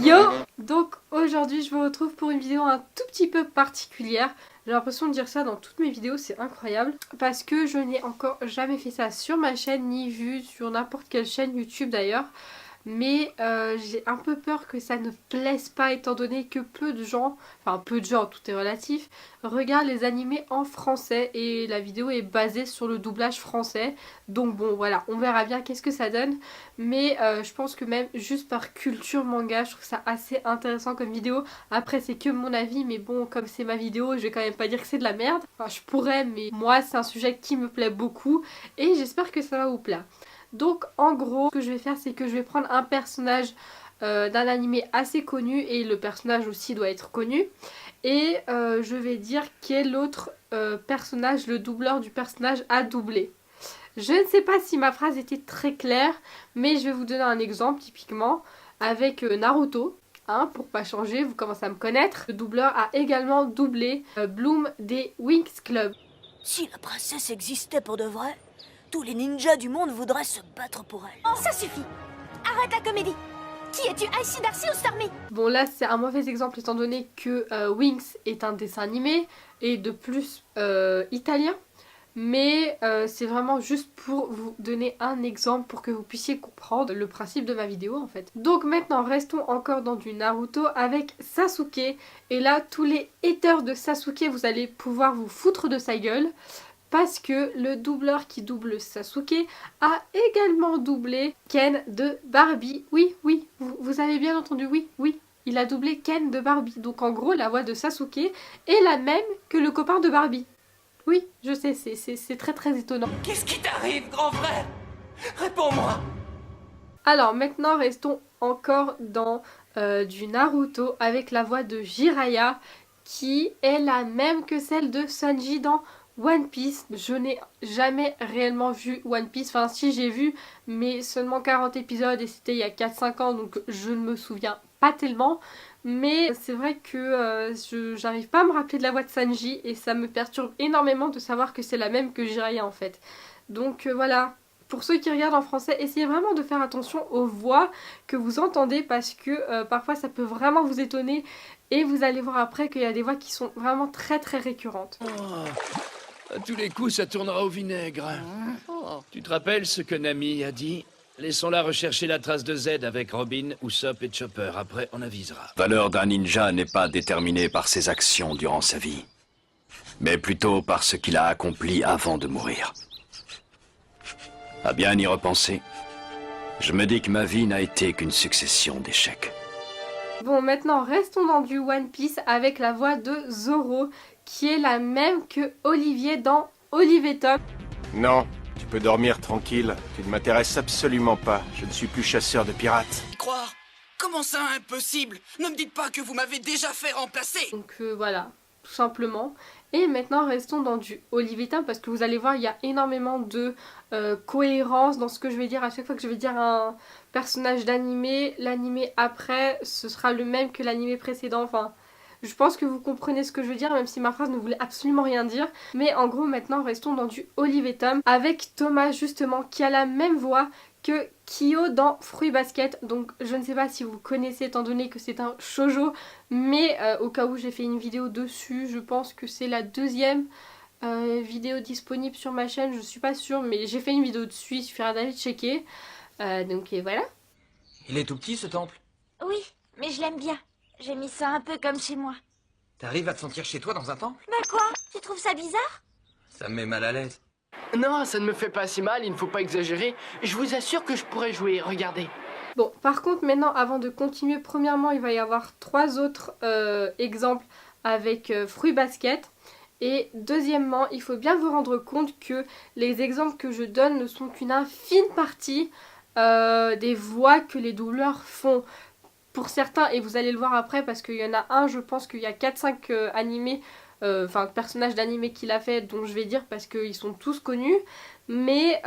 Yo! Donc aujourd'hui je vous retrouve pour une vidéo un tout petit peu particulière. J'ai l'impression de dire ça dans toutes mes vidéos, c'est incroyable. Parce que je n'ai encore jamais fait ça sur ma chaîne, ni vu sur n'importe quelle chaîne YouTube d'ailleurs. Mais j'ai un peu peur que ça ne plaise pas étant donné que peu de gens, tout est relatif, regardent les animés en français et la vidéo est basée sur le doublage français. Donc bon voilà, on verra bien qu'est-ce que ça donne. Mais je pense que même juste par culture manga, je trouve ça assez intéressant comme vidéo. Après c'est que mon avis, mais bon comme c'est ma vidéo, je vais quand même pas dire que c'est de la merde. Enfin je pourrais, mais moi c'est un sujet qui me plaît beaucoup et j'espère que ça va vous plaire. Donc en gros, ce que je vais faire, c'est que je vais prendre un personnage d'un animé assez connu et le personnage aussi doit être connu. Et je vais dire quel autre personnage, le doubleur du personnage a doublé. Je ne sais pas si ma phrase était très claire, mais je vais vous donner un exemple typiquement avec Naruto. Hein, pour pas changer, vous commencez à me connaître. Le doubleur a également doublé Bloom des Winx Club. Si la princesse existait pour de vrai, tous les ninjas du monde voudraient se battre pour elle. Oh, ça suffit. Arrête la comédie. Qui es-tu, Icy, Darcy ou Stormy? Bon là c'est un mauvais exemple étant donné que Winx est un dessin animé et de plus italien. Mais c'est vraiment juste pour vous donner un exemple pour que vous puissiez comprendre le principe de ma vidéo en fait. Donc maintenant restons encore dans du Naruto avec Sasuke. Et là tous les haters de Sasuke vous allez pouvoir vous foutre de sa gueule. Parce que le doubleur qui double Sasuke a également doublé Ken de Barbie. Oui, vous avez bien entendu, oui. Il a doublé Ken de Barbie. Donc en gros, la voix de Sasuke est la même que le copain de Barbie. Oui, je sais, c'est très étonnant. Qu'est-ce qui t'arrive, grand frère? Réponds-moi. Alors maintenant, restons encore dans du Naruto avec la voix de Jiraiya qui est la même que celle de Sanji dans One Piece. Je n'ai jamais réellement vu One Piece, enfin si j'ai vu, mais seulement 40 épisodes et c'était il y a 4-5 ans donc je ne me souviens pas tellement. Mais c'est vrai que j'arrive pas à me rappeler de la voix de Sanji et ça me perturbe énormément de savoir que c'est la même que Jiraiya en fait. Donc voilà. Pour ceux qui regardent en français, essayez vraiment de faire attention aux voix que vous entendez parce que parfois ça peut vraiment vous étonner et vous allez voir après qu'il y a des voix qui sont vraiment très récurrentes. À tous les coups, ça tournera au vinaigre. Tu te rappelles ce que Nami a dit? Laissons-la rechercher la trace de Z avec Robin, Usopp et Chopper. Après, on avisera. La valeur d'un ninja n'est pas déterminée par ses actions durant sa vie, mais plutôt par ce qu'il a accompli avant de mourir. À bien y repenser, je me dis que ma vie n'a été qu'une succession d'échecs. Bon, maintenant restons dans du One Piece avec la voix de Zoro qui est la même que Olivier dans Olive et Tom. Non, tu peux dormir tranquille. Tu ne m'intéresses absolument pas. Je ne suis plus chasseur de pirates. Y croire? Comment ça, impossible? Ne me dites pas que vous m'avez déjà fait remplacer. Donc voilà, tout simplement. Et maintenant restons dans du Olive et Tom parce que vous allez voir il y a énormément de cohérence dans ce que je vais dire. À chaque fois que je vais dire un personnage d'animé, l'animé après ce sera le même que l'animé précédent. Enfin, je pense que vous comprenez ce que je veux dire même si ma phrase ne voulait absolument rien dire. Mais en gros maintenant restons dans du Olive et Tom avec Thomas justement qui a la même voix que Kyo dans Fruits Basket. Donc je ne sais pas si vous connaissez étant donné que c'est un shoujo, mais au cas où j'ai fait une vidéo dessus, je pense que c'est la deuxième vidéo disponible sur ma chaîne, je suis pas sûre, mais j'ai fait une vidéo dessus, il suffira d'aller checker. Donc et voilà. Il est tout petit ce temple? Oui, mais je l'aime bien. J'ai mis ça un peu comme chez moi. T'arrives à te sentir chez toi dans un temple? Bah quoi? Tu trouves ça bizarre? Ça me met mal à l'aise. Non, ça ne me fait pas si mal, il ne faut pas exagérer. Je vous assure que je pourrais jouer, regardez. Bon, par contre maintenant avant de continuer, premièrement il va y avoir 3 autres exemples avec Fruits Basket. Et deuxièmement, il faut bien vous rendre compte que les exemples que je donne ne sont qu'une infime partie des voix que les doubleurs font. Pour certains, et vous allez le voir après parce qu'il y en a un, je pense qu'il y a 4-5 animés, personnages d'animé qu'il a fait dont je vais dire parce qu'ils sont tous connus. Mais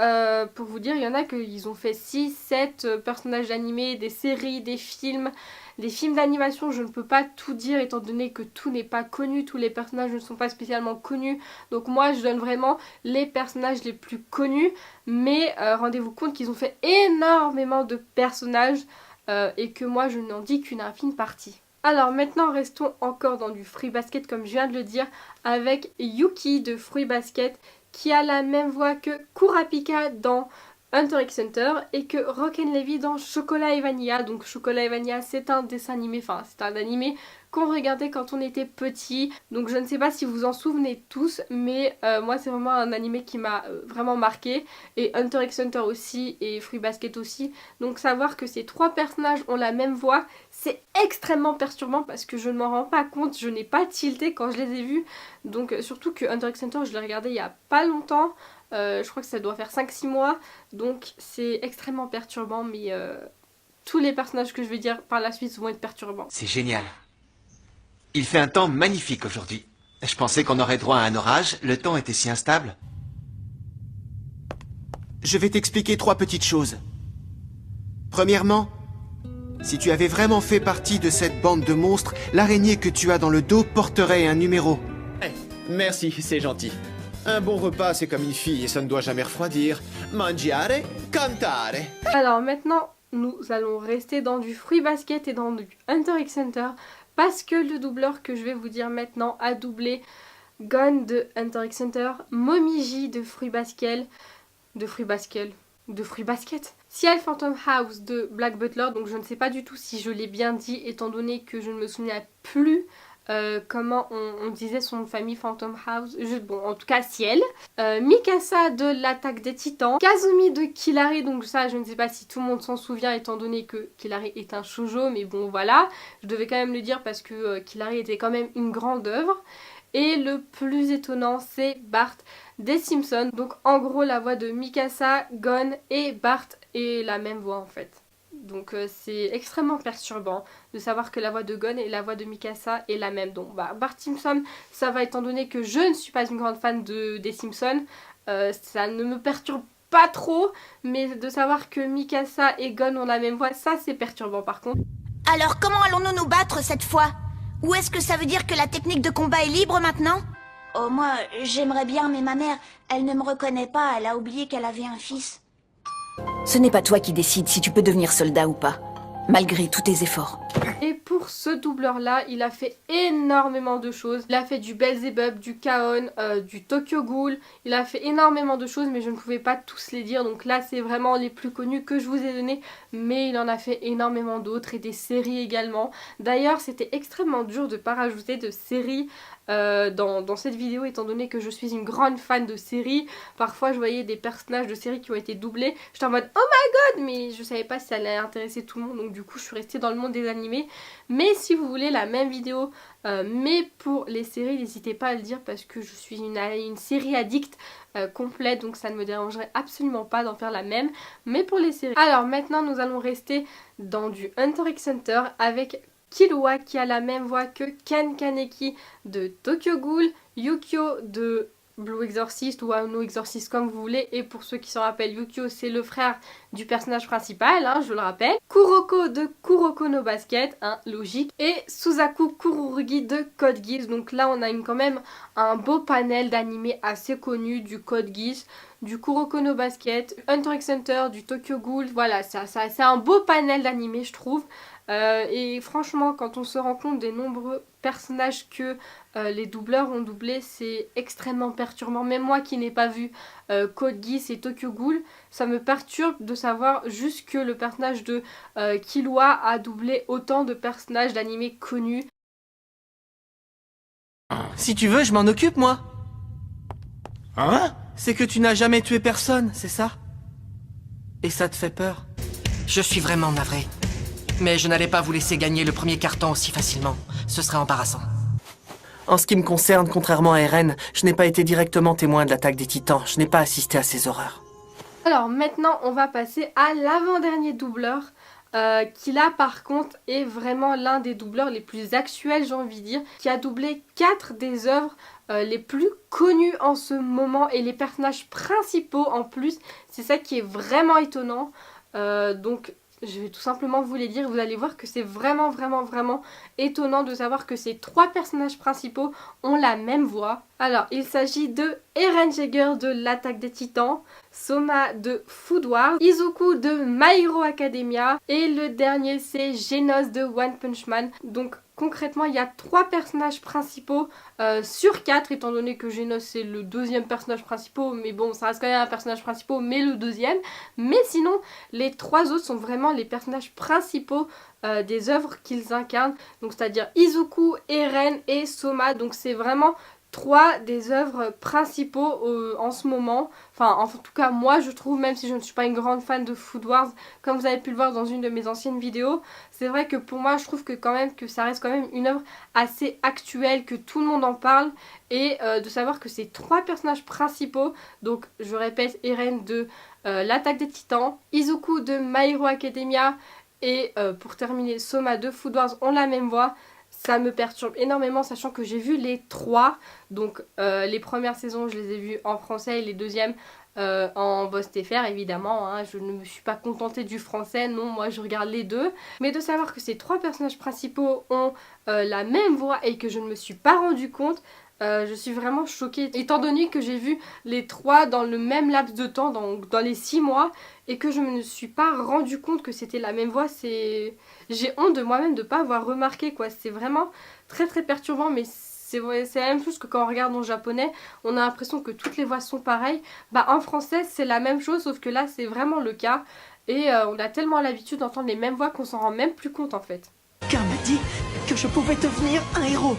pour vous dire, il y en a qu'ils ont fait 6-7 personnages d'animé, des séries, des films d'animation. Je ne peux pas tout dire étant donné que tout n'est pas connu, tous les personnages ne sont pas spécialement connus. Donc moi je donne vraiment les personnages les plus connus. Mais rendez-vous compte qu'ils ont fait énormément de personnages. et que moi je n'en dis qu'une infime partie. Alors maintenant restons encore dans du Fruit Basket comme je viens de le dire avec Yuki de Fruit Basket qui a la même voix que Kurapika dans Hunter x Hunter et que Rock'n Levy dans Chocolat et Vanilla. Donc Chocolat et Vanilla c'est un dessin animé, enfin c'est un animé qu'on regardait quand on était petit. Donc je ne sais pas si vous en souvenez tous, mais moi c'est vraiment un animé qui m'a vraiment marqué. Et Hunter x Hunter aussi et Fruit Basket aussi. Donc savoir que ces trois personnages ont la même voix, c'est extrêmement perturbant parce que je ne m'en rends pas compte, je n'ai pas tilté quand je les ai vus. Donc surtout que Hunter x Hunter je l'ai regardé il y a pas longtemps. Je crois que ça doit faire 5-6 mois, donc c'est extrêmement perturbant, mais tous les personnages que je vais dire par la suite vont être perturbants. C'est génial. Il fait un temps magnifique aujourd'hui. Je pensais qu'on aurait droit à un orage, le temps était si instable. Je vais t'expliquer 3 petites choses. Premièrement, si tu avais vraiment fait partie de cette bande de monstres, l'araignée que tu as dans le dos porterait un numéro. Merci, c'est gentil. Un bon repas, c'est comme une fille et ça ne doit jamais refroidir. Mangiare, cantare. Alors maintenant, nous allons rester dans du Fruit Basket et dans du Hunter x Hunter parce que le doubleur que je vais vous dire maintenant a doublé Gon de Hunter x Hunter, Momiji de Fruit Basket, Ciel Phantom House de Black Butler, donc je ne sais pas du tout si je l'ai bien dit étant donné que je ne me souviens plus comment on disait son famille Phantom House, bon en tout cas Ciel, Mikasa de l'attaque des titans, Kazumi de Killary, donc ça je ne sais pas si tout le monde s'en souvient étant donné que Killary est un shoujo, mais bon voilà, je devais quand même le dire parce que Killary était quand même une grande œuvre. Et le plus étonnant c'est Bart des Simpsons, donc en gros la voix de Mikasa, Gon et Bart est la même voix en fait. Donc c'est extrêmement perturbant de savoir que la voix de Gon et la voix de Mikasa est la même. Donc Bart Simpson, ça va étant donné que je ne suis pas une grande fan des Simpsons, ça ne me perturbe pas trop, mais de savoir que Mikasa et Gon ont la même voix, ça c'est perturbant par contre. Alors comment allons-nous nous battre cette fois? Ou est-ce que ça veut dire que la technique de combat est libre maintenant? Oh moi, j'aimerais bien, mais ma mère, elle ne me reconnaît pas, elle a oublié qu'elle avait un fils. Ce n'est pas toi qui décides si tu peux devenir soldat ou pas, malgré tous tes efforts. Et pour ce doubleur là, il a fait énormément de choses. Il a fait du Beelzebub, du Kaon, du Tokyo Ghoul. Il a fait énormément de choses mais je ne pouvais pas tous les dire. Donc là c'est vraiment les plus connus que je vous ai donnés. Mais il en a fait énormément d'autres et des séries également. D'ailleurs c'était extrêmement dur de ne pas rajouter de séries dans cette vidéo étant donné que je suis une grande fan de séries. Parfois je voyais des personnages de séries qui ont été doublés. J'étais en mode oh my god, mais je savais pas si ça allait intéresser tout le monde. Donc du coup je suis restée dans le monde des animés. Mais si vous voulez la même vidéo mais pour les séries, n'hésitez pas à le dire parce que je suis une série addict complète, donc ça ne me dérangerait absolument pas d'en faire la même, mais pour les séries. Alors maintenant nous allons rester dans du Hunter x Hunter avec Killua qui a la même voix que Ken Kaneki de Tokyo Ghoul, Yukio de Blue Exorcist ou Wano Exorcist comme vous voulez, et pour ceux qui s'en rappellent, Yukio c'est le frère du personnage principal, hein, je le rappelle, Kuroko de Kuroko no Basket, hein, logique, et Suzaku Kururugi de Code Geass. Donc là on a quand même un beau panel d'animés assez connus, du Code Geass, du Kuroko no Basket, Hunter x Hunter, du Tokyo Ghoul, voilà, c'est un beau panel d'animés je trouve. Et franchement quand on se rend compte des nombreux personnages que les doubleurs ont doublés, c'est extrêmement perturbant. Même moi qui n'ai pas vu Code Geass et Tokyo Ghoul, ça me perturbe de savoir juste que le personnage de Killua a doublé autant de personnages d'animés connus. Si tu veux, je m'en occupe, moi. Hein? C'est que tu n'as jamais tué personne, c'est ça? Et ça te fait peur? Je suis vraiment navré. Mais je n'allais pas vous laisser gagner le premier carton aussi facilement. Ce serait embarrassant. En ce qui me concerne, contrairement à Eren, je n'ai pas été directement témoin de l'attaque des titans. Je n'ai pas assisté à ces horreurs. Alors maintenant on va passer à l'avant-dernier doubleur qui là par contre est vraiment l'un des doubleurs les plus actuels, j'ai envie de dire, qui a doublé 4 des œuvres les plus connues en ce moment et les personnages principaux en plus. C'est ça qui est vraiment étonnant. Donc je vais tout simplement vous les dire, vous allez voir que c'est vraiment étonnant de savoir que ces 3 personnages principaux ont la même voix. Alors, il s'agit de Eren Jaeger de l'Attaque des Titans, Soma de Food Wars, Izuku de My Hero Academia et le dernier c'est Genos de One Punch Man. Donc concrètement il y a 3 personnages principaux sur 4 étant donné que Genos c'est le 2e personnage principal, mais bon ça reste quand même un personnage principal mais le 2e. Mais sinon les 3 autres sont vraiment les personnages principaux des œuvres qu'ils incarnent. Donc c'est-à-dire Izuku, Eren et Soma. Donc c'est vraiment 3 des œuvres principaux en ce moment. Enfin en tout cas moi je trouve, même si je ne suis pas une grande fan de Food Wars comme vous avez pu le voir dans une de mes anciennes vidéos, c'est vrai que pour moi je trouve que quand même que ça reste quand même une œuvre assez actuelle, que tout le monde en parle, et de savoir que ces 3 personnages principaux, donc je répète, Eren de l'Attaque des Titans, Izuku de My Hero Academia et pour terminer Soma de Food Wars ont la même voix. Ça me perturbe énormément, sachant que j'ai vu les 3, donc les premières saisons je les ai vues en français et les deuxièmes en Voss TFR évidemment, hein. Je ne me suis pas contentée du français, non, moi je regarde les deux. Mais de savoir que ces 3 personnages principaux ont la même voix et que je ne me suis pas rendu compte, je suis vraiment choquée, étant donné que j'ai vu les 3 dans le même laps de temps, dans les 6 mois, et que je ne me suis pas rendu compte que c'était la même voix. J'ai honte de moi-même de ne pas avoir remarqué, quoi. C'est vraiment très très perturbant, mais c'est la même chose que quand on regarde en japonais, on a l'impression que toutes les voix sont pareilles. Bah en français c'est la même chose, sauf que là c'est vraiment le cas, et on a tellement l'habitude d'entendre les mêmes voix qu'on s'en rend même plus compte en fait. Quelqu'un m'a dit que je pouvais devenir un héros.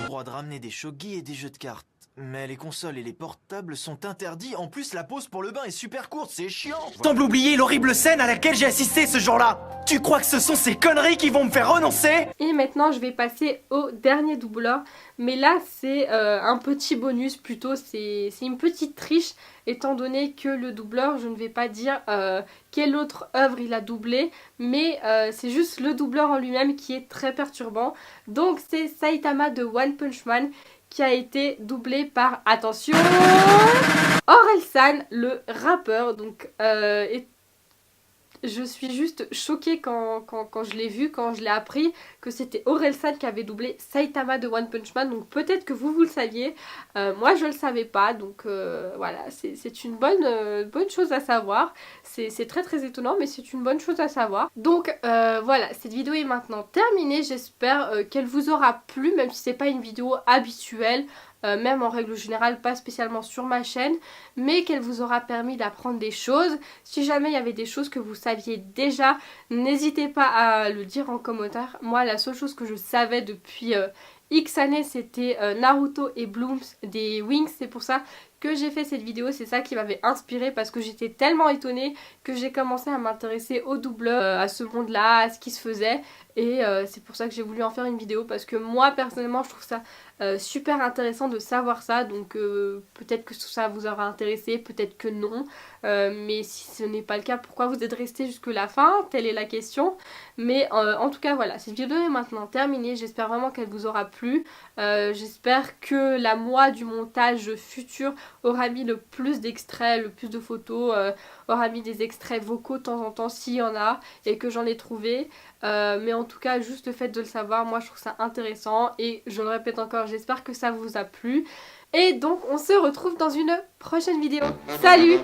Droit de ramener des shogi et des jeux de cartes. Mais les consoles et les portables sont interdits. En plus, la pause pour le bain est super courte, c'est chiant. Semble oublier l'horrible scène à laquelle j'ai assisté ce jour-là. Tu crois que ce sont ces conneries qui vont me faire renoncer? Et maintenant, je vais passer au dernier doubleur. Mais là, c'est un petit bonus plutôt. C'est une petite triche, étant donné que le doubleur, je ne vais pas dire quelle autre œuvre il a doublé, mais c'est juste le doubleur en lui-même qui est très perturbant. Donc, c'est Saitama de One Punch Man, qui a été doublé par, attention, Orelsan, le rappeur. Donc je suis juste choquée quand je l'ai vu, quand je l'ai appris que c'était Orelsan qui avait doublé Saitama de One Punch Man. Donc peut-être que vous le saviez, moi je le savais pas, donc voilà, c'est une bonne chose à savoir. C'est très très étonnant, mais c'est une bonne chose à savoir. Donc voilà, cette vidéo est maintenant terminée. J'espère qu'elle vous aura plu, même si c'est pas une vidéo habituelle, même en règle générale, pas spécialement sur ma chaîne, mais qu'elle vous aura permis d'apprendre des choses. Si jamais il y avait des choses que vous saviez déjà, n'hésitez pas à le dire en commentaire. Moi, la seule chose que je savais depuis X années, c'était Naruto et Blooms des Wings. C'est pour ça que j'ai fait cette vidéo, c'est ça qui m'avait inspirée, parce que j'étais tellement étonnée que j'ai commencé à m'intéresser aux doubleurs, à ce monde-là, à ce qui se faisait, et c'est pour ça que j'ai voulu en faire une vidéo, parce que moi personnellement je trouve ça super intéressant de savoir ça. Donc peut-être que ça vous aura intéressé, peut-être que non, mais si ce n'est pas le cas, pourquoi vous êtes resté jusque la fin, telle est la question. Mais en tout cas voilà, cette vidéo est maintenant terminée, j'espère vraiment qu'elle vous aura plu. J'espère que la moi du montage futur aura mis le plus d'extraits, le plus de photos, aura mis des extraits vocaux de temps en temps s'il y en a, et que j'en ai trouvé. Mais en tout cas, juste le fait de le savoir, moi je trouve ça intéressant, et je le répète encore, j'espère que ça vous a plu. Et donc on se retrouve dans une prochaine vidéo. Salut!